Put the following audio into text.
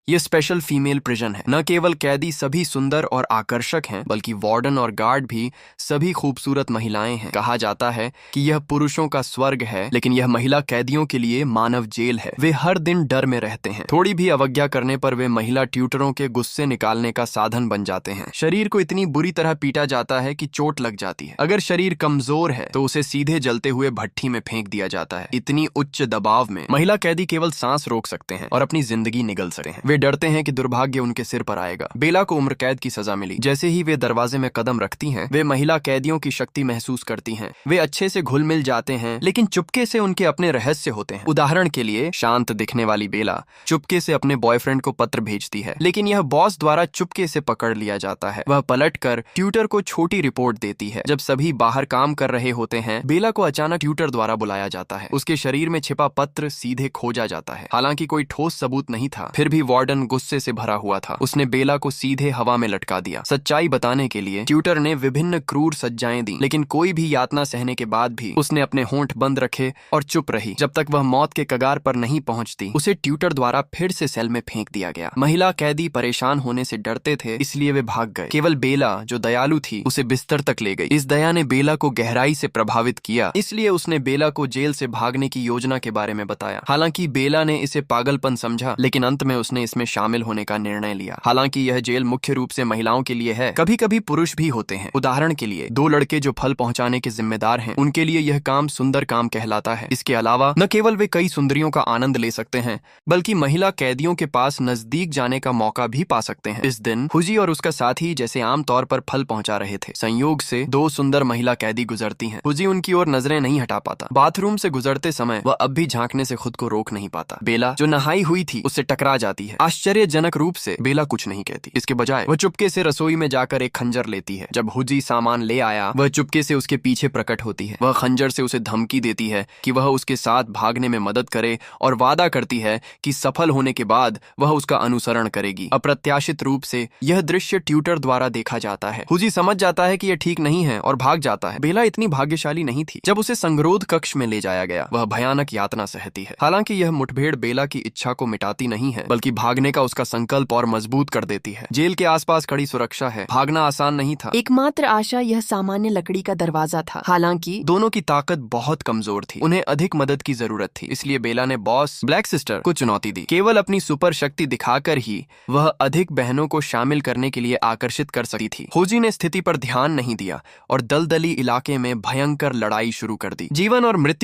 ये special female prison है। न केवल कैदी सभी सुंदर और आकर्षक हैं, बल्कि वार्डन और गार्ड भी सभी खूबसूरत महिलाएं हैं। कहा जाता है कि यह पुरुषों का स्वर्ग है, लेकिन यह महिला कैदियों के लिए मानव जेल है। वे हर दिन डर में रहते हैं। थोड़ी भी अवज्ञा करने पर वे महिला ट्यूटरों के गुस्से निकालने का साधन बन जाते हैं। शरीर को इतनी बुरी तरह पीटा जाता है कि चोट लग जाती है। अगर शरीर कमजोर है तो उसे सीधे जलते हुए भट्ठी में फेंक दिया जाता है। इतनी उच्च दबाव में महिला कैदी केवल सांस रोक सकते हैं और अपनी जिंदगी निगल सकते हैं। वे डरते हैं कि दुर्भाग्य उनके सिर पर आएगा। बेला को उम्र कैद की सजा मिली। जैसे ही वे दरवाजे में कदम रखती हैं, वे महिला कैदियों की शक्ति महसूस करती हैं। वे अच्छे से घुल मिल जाते हैं, लेकिन चुपके से उनके अपने रहस्य होते हैं। उदाहरण के लिए, शांत दिखने वाली बेला चुपके से अपने बॉयफ्रेंड को पत्र भेजती है, लेकिन यह बॉस द्वारा चुपके से पकड़ लिया जाता है। वह पलटकर ट्यूटर को छोटी रिपोर्ट देती है। जब सभी बाहर काम कर रहे होते हैं, बेला को अचानक ट्यूटर द्वारा बुलाया जाता है। उसके शरीर में छिपा पत्र सीधे खोजा जाता है। हालांकि कोई ठोस सबूत नहीं था, फिर भी वार्डन गुस्से से भरा हुआ था। उसने बेला को सीधे हवा में लटका दिया। सच्चाई बताने के लिए ट्यूटर ने विभिन्न क्रूर सज्जाएं दी, लेकिन कोई भी यातना सहने के बाद भी उसने अपने होंठ बंद रखे और चुप रही। जब तक वह मौत के कगार पर नहीं पहुंचती, उसे ट्यूटर द्वारा फिर से सेल में फेंक दिया गया। महिला कैदी परेशान होने से डरते थे, इसलिए वे भाग गए। केवल बेला, जो दयालु थी, उसे बिस्तर तक ले गई। इस दया ने बेला को गहराई से प्रभावित किया, इसलिए उसने बेला को जेल से भागने की योजना के बारे में बताया। हालांकि बेला ने इसे पागलपन समझा, लेकिन अंत में उसने इसमें शामिल होने का निर्णय लिया। हालांकि यह जेल मुख्य रूप से महिलाओं के लिए है, कभी कभी पुरुष भी होते हैं। उदाहरण के लिए, 2 लड़के जो फल पहुंचाने के जिम्मेदार हैं, उनके लिए यह काम सुंदर काम कहलाता है। इसके अलावा न केवल वे कई सुंदरियों का आनंद ले सकते हैं, बल्कि महिला कैदियों के पास नजदीक जाने का मौका भी पा सकते हैं। इस दिन हुजी और उसका साथी जैसे आमतौर पर फल पहुंचा रहे थे। संयोग से 2 सुंदर महिला कैदी गुजरती हैं। हुजी उनकी ओर नजरें नहीं हटा पाता। बाथरूम से गुजरते समय वह अब भी झांकने से खुद को रोक नहीं पाता। बेला, जो नहाई हुई थी, उससे टकरा जाती है। आश्चर्यजनक रूप से बेला कुछ नहीं कहती। इसके बजाय वह चुपके से रसोई में जाकर एक खंजर लेती है। जब हुजी सामान ले आया, वह चुपके से उसके पीछे प्रकट होती है। वह खंजर से उसे धमकी देती है कि वह उसके साथ भागने में मदद करे और वादा करती है कि सफल होने के बाद वह उसका अनुसरण करेगी। अप्रत्याशित रूप से यह दृश्य ट्यूटर द्वारा देखा जाता है। हुजी समझ जाता है कि यह ठीक नहीं है और भाग जाता है। बेला इतनी भाग्यशाली नहीं थी। जब उसे संगरोध कक्ष में ले जाया गया, वह भयानक यातना सहती है। हालांकि यह मुठभेड़ बेला की इच्छा को मिटाती नहीं है, बल्कि भागने का उसका संकल्प और मजबूत कर देती है। जेल के आसपास खड़ी सुरक्षा है। भागना आसान नहीं था। एकमात्र आशा यह सामान्य लकड़ी का दरवाजा था। हालांकि दोनों की ताकत बहुत कमजोर थी। उन्हें अधिक मदद की जरूरत थी, इसलिए बेला ने बॉस ब्लैक सिस्टर को चुनौती दी। केवल अपनी सुपर शक्ति दिखाकर ही वह अधिक बहनों को शामिल करने के लिए आकर्षित कर सकती थी। हुजी ने स्थिति पर ध्यान नहीं दिया और दलदली इलाके में भयंकर लड़ाई शुरू कर दी। जीवन और मृत्यु